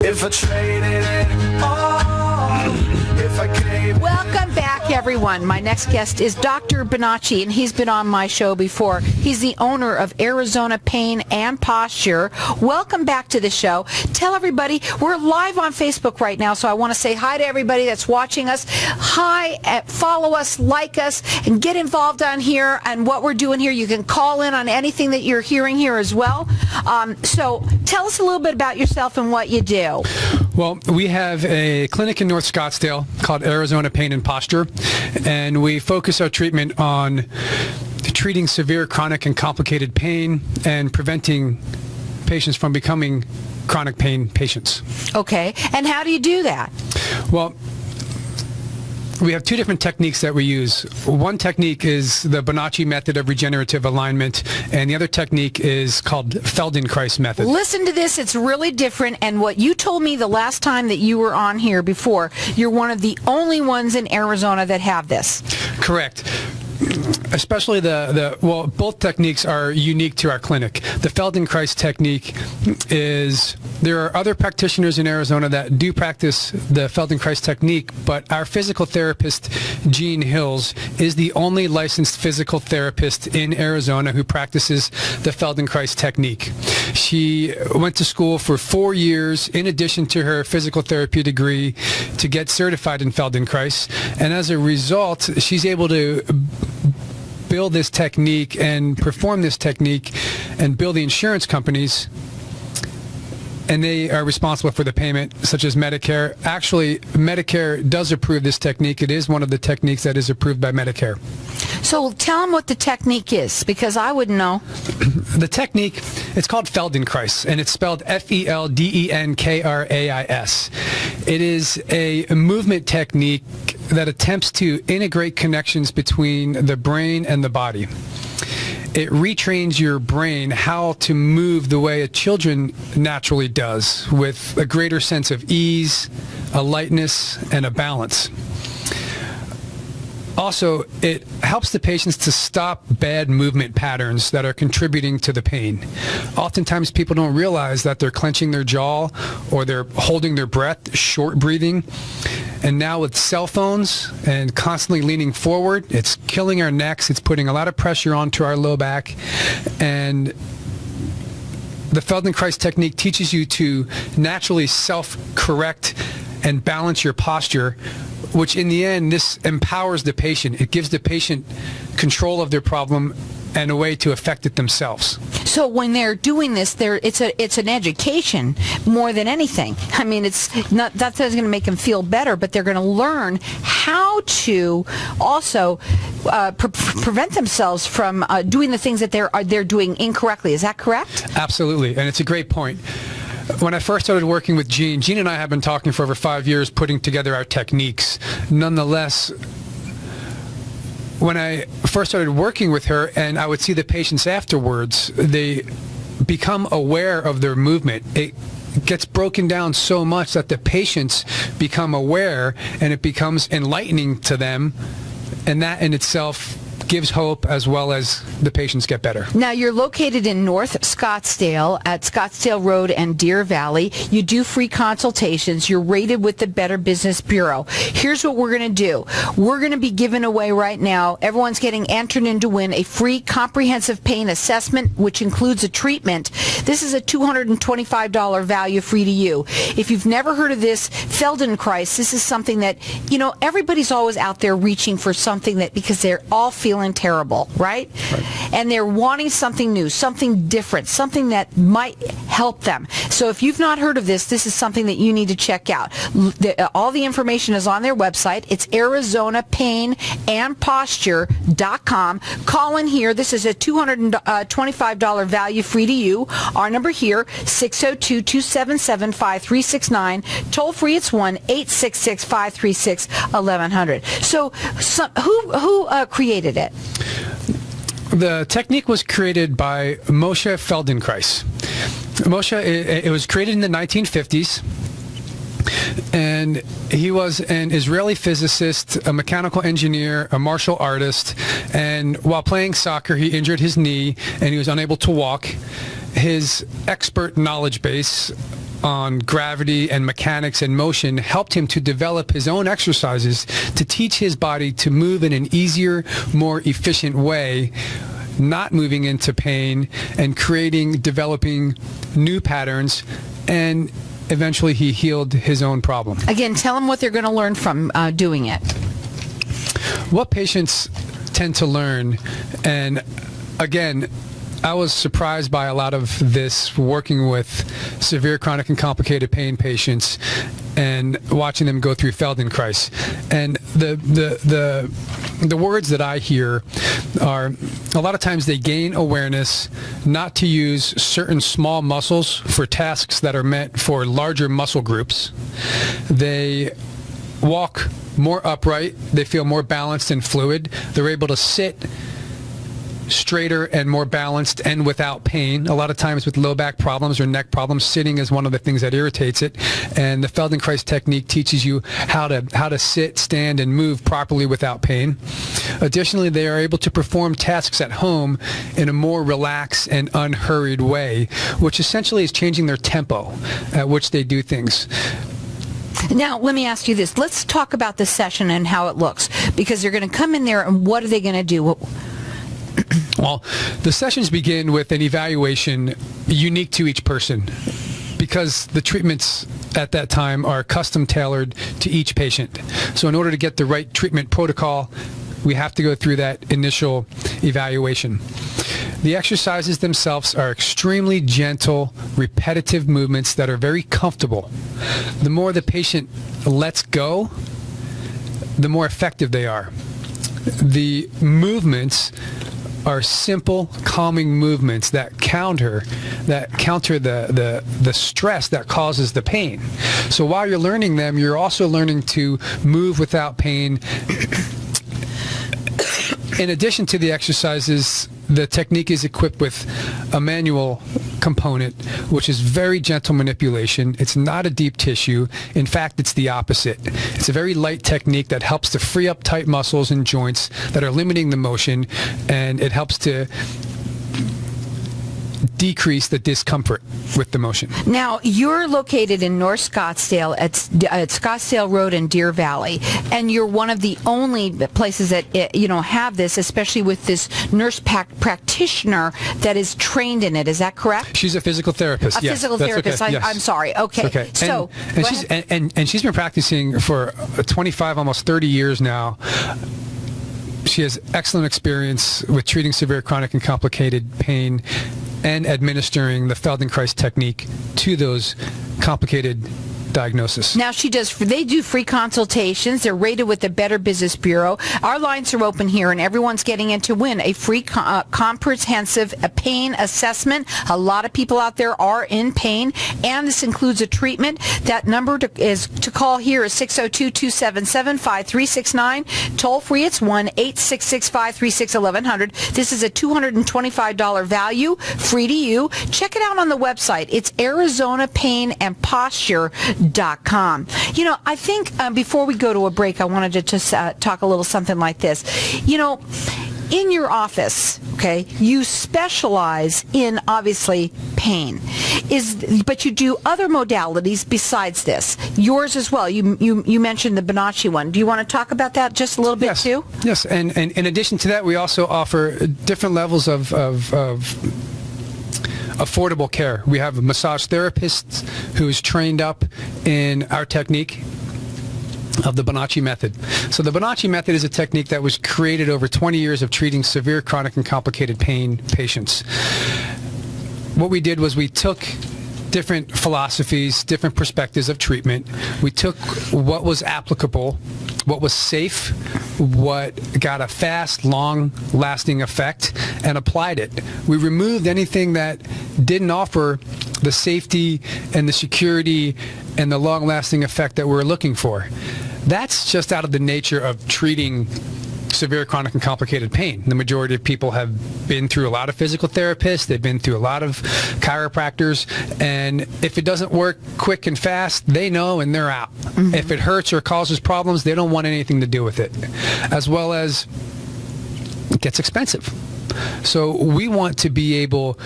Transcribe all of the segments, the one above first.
If I traded it all, if I gave... Welcome back, everyone. My next guest is Dr. Bonacci, and he's been on my show before. He's the owner of Arizona Pain and Posture. Welcome back to the show. Tell everybody, we're live on Facebook right now, so I want to say hi to everybody that's watching us. Hi, follow us, like us, and get involved on here and what we're doing here. You can call in on anything that you're hearing here as well. So tell us a little bit about yourself and what you do. Well, we have a clinic in North Scottsdale called Arizona Pain and Posture, and we focus our treatment on treating severe chronic and complicated pain and preventing patients from becoming chronic pain patients. Okay, and how do you do that? Well, we have two different techniques that we use. One technique is the Bonacci method of regenerative alignment, and the other technique is called Feldenkrais method. Listen to this. It's really different, and what you told me the last time that you were on here before, you're one of the only ones in Arizona that have this. Correct. Especially well, both techniques are unique to our clinic. The Feldenkrais technique is, there are other practitioners in Arizona that do practice the Feldenkrais technique, but our physical therapist, Jean Hills, is the only licensed physical therapist in Arizona who practices the Feldenkrais technique. She went to school for 4 years in addition to her physical therapy degree to get certified in Feldenkrais, and as a result, she's able to build this technique and perform this technique and bill the insurance companies, and they are responsible for the payment, such as Medicare. Actually, Medicare does approve this technique. It is one of the techniques that is approved by Medicare. So tell them what the technique is, because I wouldn't know. The technique, it's called Feldenkrais, and it's spelled Feldenkrais. It is a movement technique that attempts to integrate connections between the brain and the body. It retrains your brain how to move the way a children naturally does, with a greater sense of ease, a lightness, and a balance. Also, it helps the patients to stop bad movement patterns that are contributing to the pain. Oftentimes, people don't realize that they're clenching their jaw or they're holding their breath, short breathing. And now with cell phones and constantly leaning forward, it's killing our necks. It's putting a lot of pressure onto our low back. And the Feldenkrais technique teaches you to naturally self-correct and balance your posture, which in the end, this empowers the patient. It gives the patient control of their problem and a way to affect it themselves. So when they're doing this, it's an education more than anything. I mean, it's not that's going to make them feel better, but they're going to learn how to also prevent themselves from doing the things that they're doing incorrectly. Is that correct? Absolutely, and it's a great point. When I first started working with Jean and I have been talking for over 5 years, putting together our techniques. Nonetheless, when I first started working with her and I would see the patients afterwards, they become aware of their movement. It gets broken down so much that the patients become aware, and it becomes enlightening to them, and that in itself gives hope, as well as the patients get better. Now, you're located in North Scottsdale at Scottsdale Road and Deer Valley. You do free consultations. You're rated with the Better Business Bureau. Here's what we're going to do. We're going to be giving away right now, everyone's getting entered in to win a free comprehensive pain assessment, which includes a treatment. This is a $225 value free to you. If you've never heard of this, Feldenkrais, this is something that, everybody's always out there reaching for something that, because they're all feeling terrible, right? And they're wanting something new, something different, something that might help them. So if you've not heard of this, this is something that you need to check out. All the information is on their website. It's ArizonaPainAndPosture.com. Call in here. This is a $225 value free to you. Our number here, 602-277-5369. Toll free, it's 1-866-536-1100. So who created it? The technique was created by Moshe Feldenkrais. It was created in the 1950s, and he was an Israeli physicist, a mechanical engineer, a martial artist, and while playing soccer, he injured his knee, and he was unable to walk. His expert knowledge base on gravity and mechanics and motion helped him to develop his own exercises to teach his body to move in an easier, more efficient way, not moving into pain and developing new patterns, and eventually he healed his own problem. Again, tell them what they're going to learn from doing it. What patients tend to learn, and again, I was surprised by a lot of this working with severe chronic and complicated pain patients and watching them go through Feldenkrais. And the words that I hear are, a lot of times they gain awareness not to use certain small muscles for tasks that are meant for larger muscle groups. They walk more upright. They feel more balanced and fluid. They're able to sit straighter and more balanced and without pain. A lot of times with low back problems or neck problems, sitting is one of the things that irritates it. And the Feldenkrais technique teaches you how to sit, stand, and move properly without pain. Additionally, they are able to perform tasks at home in a more relaxed and unhurried way, which essentially is changing their tempo at which they do things. Now, let me ask you this. Let's talk about the session and how it looks, because they're going to come in there and what are they going to do? Well, the sessions begin with an evaluation unique to each person, because the treatments at that time are custom tailored to each patient. So in order to get the right treatment protocol, we have to go through that initial evaluation. The exercises themselves are extremely gentle, repetitive movements that are very comfortable. The more the patient lets go, the more effective they are. The movements are simple, calming movements that counter the stress that causes the pain. So while you're learning them, you're also learning to move without pain. In addition to the exercises, the technique is equipped with a manual component, which is very gentle manipulation. It's not a deep tissue. In fact, it's the opposite. It's a very light technique that helps to free up tight muscles and joints that are limiting the motion, and it helps to decrease the discomfort with the motion. Now, you're located in North Scottsdale at Scottsdale Road and Deer Valley, and you're one of the only places that have this, especially with this nurse practitioner that is trained in it. Is that correct? She's a physical therapist. A physical therapist. Okay. Yes. I'm sorry. Okay. Okay. So, and she's been practicing for 25, almost 30 years now. She has excellent experience with treating severe chronic and complicated pain and administering the Feldenkrais technique to those complicated diagnosis. Now they do free consultations. They're rated with the Better Business Bureau. Our lines are open here, and everyone's getting in to win a free comprehensive pain assessment. A lot of people out there are in pain, and this includes a treatment. That number to call here is 602-277-5369. Toll free, it's 1-866-536-1100. This is a $225 value, free to you. Check it out on the website. It's ArizonaPainAndPosture.com. I think before we go to a break, I wanted to just talk a little something like this. In your office, okay, you specialize in, obviously, pain. But you do other modalities besides this. Yours as well. You mentioned the Bonacci one. Do you want to talk about that just a little bit too? Yes, and in addition to that, we also offer different levels of affordable care. We have a massage therapist who is trained up in our technique of the Bonacci method. So the Bonacci method is a technique that was created over 20 years of treating severe chronic and complicated pain patients. What we did was we took different philosophies, different perspectives of treatment. We took what was applicable, what was safe, what got a fast, long-lasting effect, and applied it. We removed anything that didn't offer the safety and the security and the long-lasting effect that we're looking for. That's just out of the nature of treating severe chronic and complicated pain. The majority of people have been through a lot of physical therapists, they've been through a lot of chiropractors, and if it doesn't work quick and fast, they know and they're out. Mm-hmm. If it hurts or causes problems, they don't want anything to do with it. As well as it gets expensive. So we want to be able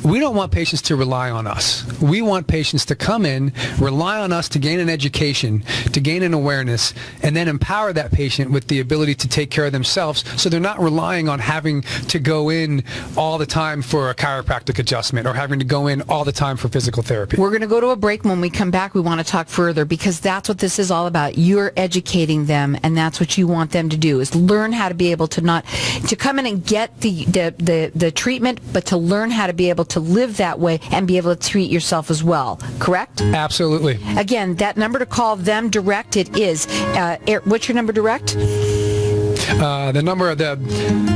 we don't want patients to rely on us. We want patients to come in, rely on us to gain an education, to gain an awareness, and then empower that patient with the ability to take care of themselves, so they're not relying on having to go in all the time for a chiropractic adjustment or having to go in all the time for physical therapy. We're going to go to a break. When we come back, we want to talk further, because that's what this is all about. You're educating them, and that's what you want them to do, is learn how to be able to come in and get the treatment, but to learn how to be able to live that way and be able to treat yourself as well. Correct? Absolutely. Again, that number to call them direct, it is, what's your number direct? The number of the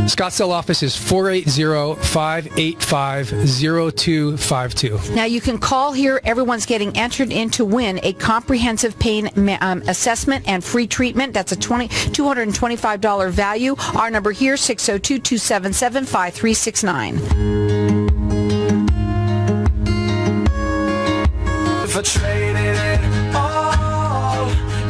Scottsdale office is 480-585-0252. Now, you can call here. Everyone's getting entered in to win a comprehensive pain assessment and free treatment. That's a $225 value. Our number here, 602-277-5369. If I traded it all.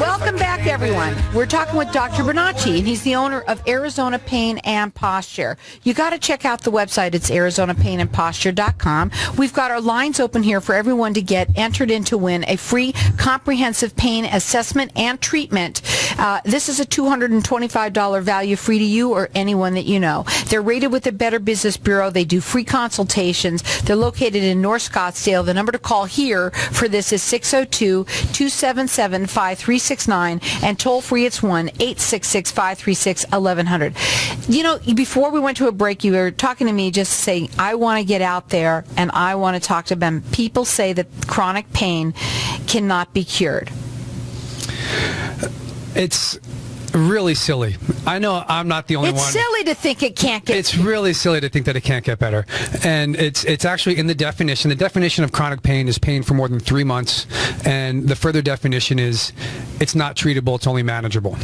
Welcome back, everyone. We're talking with Dr. Bonacci, and he's the owner of Arizona Pain and Posture. You got to check out the website. It's arizonapainandposture.com. We've got our lines open here for everyone to get entered in to win a free comprehensive pain assessment and treatment. This is a $225 value, free to you or anyone that you know. They're rated with the Better Business Bureau. They do free consultations. They're located in North Scottsdale. The number to call here for this is 602-277-5369, and toll free it's 1-866-536-1100. You know, before we went to a break, you were talking to me just saying, I want to get out there and I want to talk to them. People say that chronic pain cannot be cured. It's really silly. I know I'm not the only one. It's silly to think it can't get. It's really silly to think that it can't get better. And it's actually in the definition. The definition of chronic pain is pain for more than 3 months. And the further definition is it's not treatable, it's only manageable.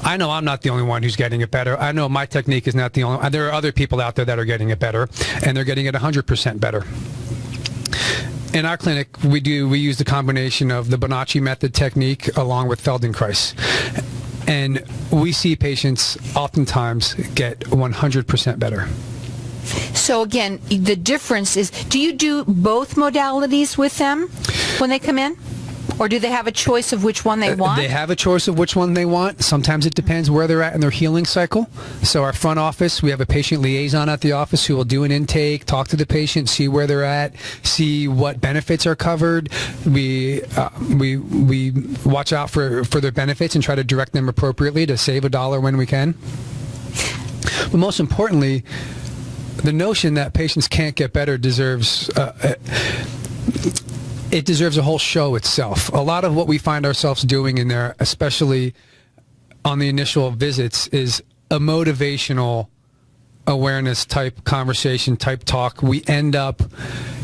I know I'm not the only one who's getting it better. I know my technique is not the only. There are other people out there that are getting it better, and they're getting it 100% better. In our clinic, we use the combination of the Bonacci method technique along with Feldenkrais. And we see patients oftentimes get 100% better. So again, the difference is, do you do both modalities with them when they come in? Or do they have a choice of which one they want? They have a choice of which one they want. Sometimes it depends where they're at in their healing cycle. So our front office, we have a patient liaison at the office who will do an intake, talk to the patient, see where they're at, see what benefits are covered. We watch out for their benefits and try to direct them appropriately to save $1 when we can. But most importantly, the notion that patients can't get better deserves it deserves a whole show itself. A lot of what we find ourselves doing in there, especially on the initial visits, is a motivational awareness type conversation, type talk. We end up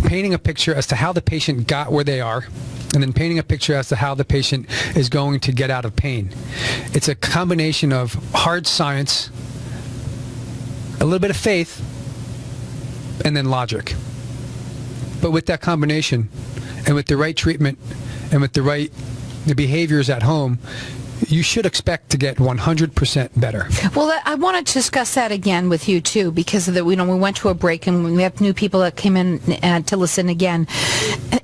painting a picture as to how the patient got where they are, and then painting a picture as to how the patient is going to get out of pain. It's a combination of hard science, a little bit of faith, and then logic. But with that combination, and with the right treatment, and with the behaviors at home, you should expect to get 100% better. Well, I want to discuss that again with you too, because of we went to a break and we have new people that came in to listen again.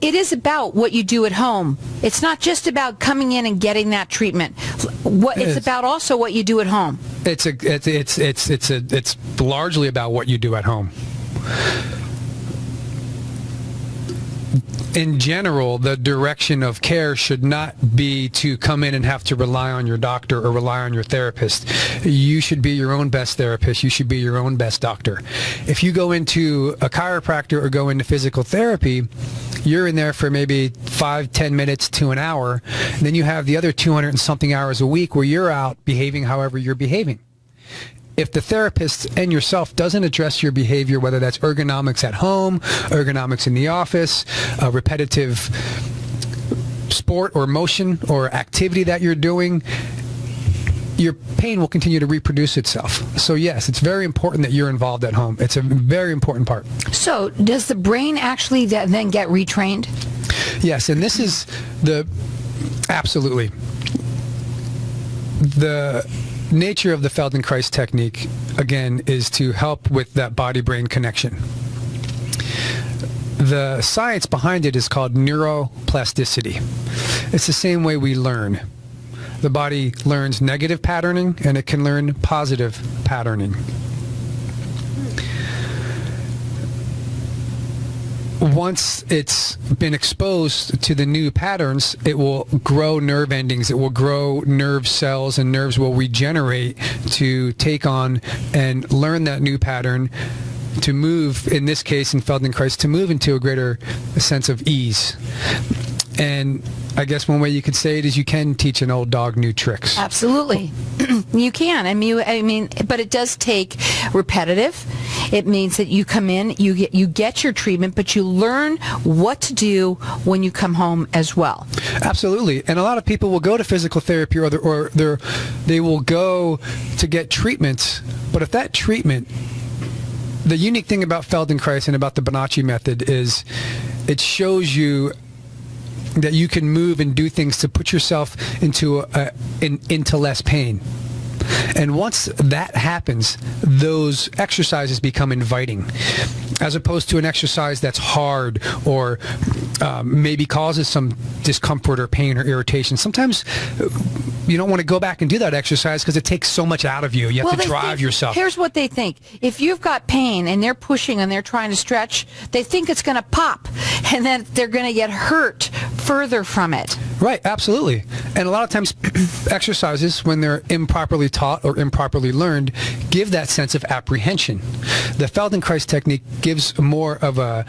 It is about what you do at home. It's not just about coming in and getting that treatment. It's about also what you do at home. It's largely about what you do at home. In general, the direction of care should not be to come in and have to rely on your doctor or rely on your therapist. You should be your own best therapist. You should be your own best doctor. If you go into a chiropractor or go into physical therapy, you're in there for maybe 5-10 minutes to an hour. And then you have the other 200 and something hours a week where you're out behaving however you're behaving. If the therapist and yourself doesn't address your behavior, whether that's ergonomics at home, ergonomics in the office, a repetitive sport or motion or activity that you're doing, your pain will continue to reproduce itself. So yes, it's very important that you're involved at home. It's a very important part. So does the brain actually then get retrained? Yes, and this is absolutely. The nature of the Feldenkrais technique, again, is to help with that body-brain connection. the science behind it is called neuroplasticity. It's the same way we learn. The body learns negative patterning, and it can learn positive patterning. Once it's been exposed to the new patterns, it will grow nerve endings, it will grow nerve cells, and nerves will regenerate to take on and learn that new pattern, to move, in this case in Feldenkrais, to move into a greater sense of ease. And I guess one way you could say it is you can teach an old dog new tricks. Absolutely. You can. I mean, but it does take repetitive. It means that you come in, you get your treatment, but you learn what to do when you come home as well. Absolutely. And a lot of people will go to physical therapy or they will go to get treatments, but if that treatment, the unique thing about Feldenkrais and about the Bonacci method is it shows you that you can move and do things to put yourself into less pain. And once that happens, those exercises become inviting, as opposed to an exercise that's hard or maybe causes some discomfort or pain or irritation. Sometimes you don't want to go back and do that exercise because it takes so much out of you. You have to drive yourself. Here's what they think. If you've got pain and they're pushing and they're trying to stretch, they think it's going to pop and then they're going to get hurt further from it. Right, absolutely. And a lot of times exercises, when they're improperly taught or improperly learned, give that sense of apprehension. The Feldenkrais technique gives more of a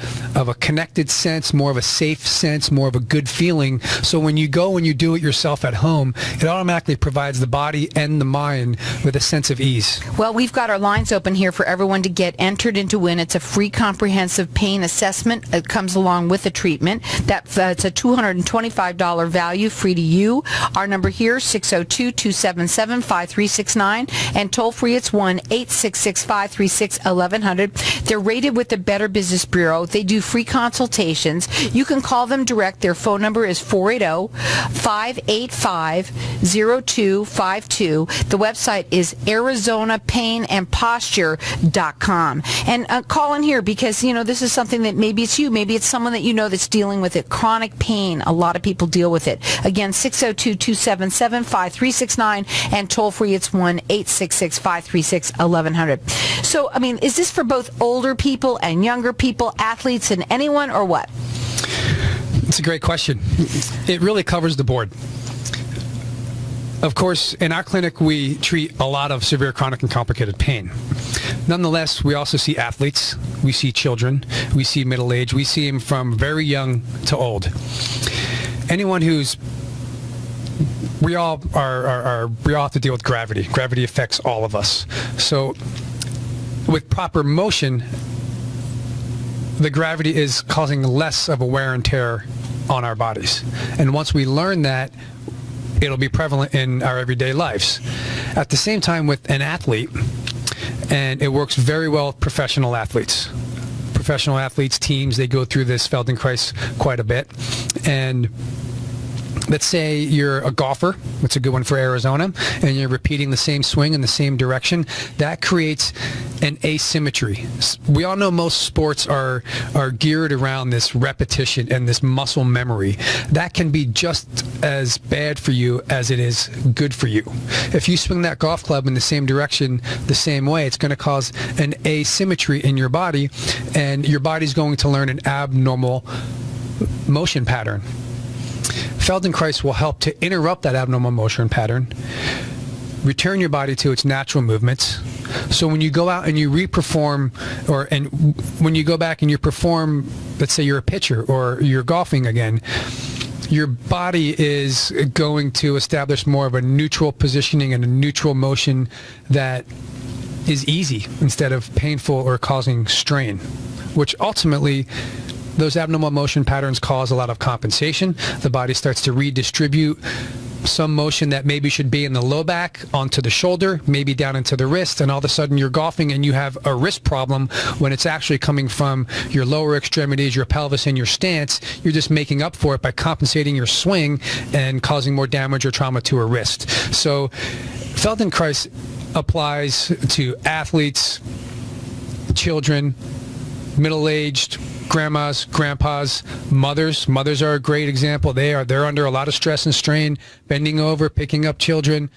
connected sense, more of a safe sense, more of a good feeling. So when you go and you do it yourself at home, it automatically provides the body and the mind with a sense of ease. Well, we've got our lines open here for everyone to get entered into win. It's a free comprehensive pain assessment. It comes along with the treatment. It's a $225 value, free to you. Our number here, 602-277-5369, and toll free, it's 1-866-536-1100. They're rated with the Better Business Bureau. They do free consultations. You can call them direct. Their phone number is 480-585-0252. The website is ArizonaPainAndPosture.com. And call in here because, this is something that maybe it's you, maybe it's someone that you know that's dealing with it. Chronic pain. A lot of people deal with it. Again, 602-277-5369, and toll free, it's 1-866-536-1100. So, is this for both older people and younger people, athletes and anyone, or what? It's a great question. It really covers the board. Of course, in our clinic, we treat a lot of severe chronic and complicated pain. Nonetheless, we also see athletes, we see children, we see middle age, we see them from very young to old. Anyone we all have to deal with gravity. Gravity affects all of us. So with proper motion, the gravity is causing less of a wear and tear on our bodies. And once we learn that, it'll be prevalent in our everyday lives. At the same time, with an athlete, and it works very well with professional athletes. Professional athletes, teams, they go through this Feldenkrais quite a bit. And let's say you're a golfer, that's a good one for Arizona, and you're repeating the same swing in the same direction. That creates an asymmetry. We all know most sports are geared around this repetition and this muscle memory. That can be just as bad for you as it is good for you. If you swing that golf club in the same direction the same way, it's going to cause an asymmetry in your body, and your body's going to learn an abnormal motion pattern. Feldenkrais will help to interrupt that abnormal motion pattern, return your body to its natural movements. So when you go out and you reperform, when you go back and you perform, let's say you're a pitcher or you're golfing again, your body is going to establish more of a neutral positioning and a neutral motion that is easy instead of painful or causing strain, which ultimately those abnormal motion patterns cause a lot of compensation. The body starts to redistribute some motion that maybe should be in the low back onto the shoulder, maybe down into the wrist, and all of a sudden you're golfing and you have a wrist problem when it's actually coming from your lower extremities, your pelvis, and your stance. You're just making up for it by compensating your swing and causing more damage or trauma to a wrist. So Feldenkrais applies to athletes, children, middle-aged, grandmas, grandpas, mothers. Mothers are a great example. They're under a lot of stress and strain, bending over, picking up children.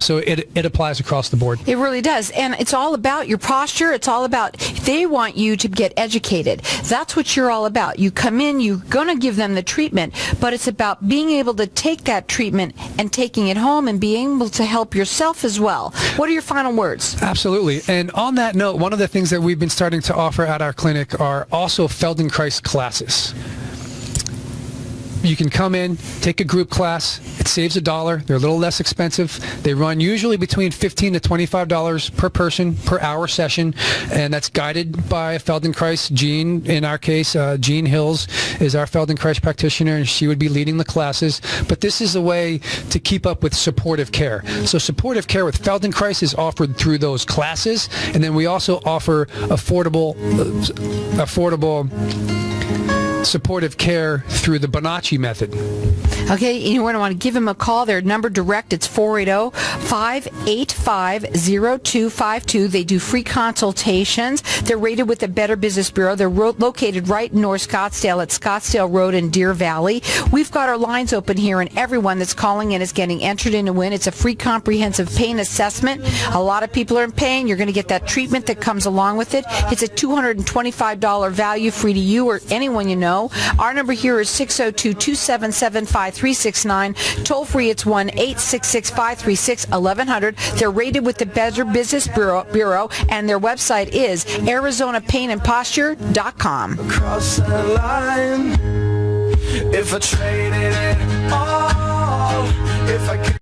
So it applies across the board. It really does. And it's all about your posture. It's all about, they want you to get educated. That's what you're all about. You come in, you're going to give them the treatment, but it's about being able to take that treatment and taking it home and being able to help yourself as well. What are your final words? Absolutely. And on that note, one of the things that we've been starting to offer at our clinic are also Feldenkrais classes. You can come in, take a group class. It saves $1. They're a little less expensive. They run usually between $15 to $25 per person per hour session, and that's guided by a Feldenkrais. Jean, in our case, Jean Hills is our Feldenkrais practitioner, and she would be leading the classes. But this is a way to keep up with supportive care. So supportive care with Feldenkrais is offered through those classes, and then we also offer affordable supportive care through the Bonacci method. Okay, you want to give them a call. Their number direct, it's 480-585-0252. They do free consultations. They're rated with the Better Business Bureau. They're located right in North Scottsdale at Scottsdale Road and Deer Valley. We've got our lines open here, and everyone that's calling in is getting entered in to win. It's a free comprehensive pain assessment. A lot of people are in pain. You're going to get that treatment that comes along with it. It's a $225 value, free to you or anyone you know. Our number here is 602-277-5369. Toll free, it's 1-866-536-1100. They're rated with the Better Business Bureau, and their website is ArizonaPainAndPosture.com. across the line. If I traded it all, if I could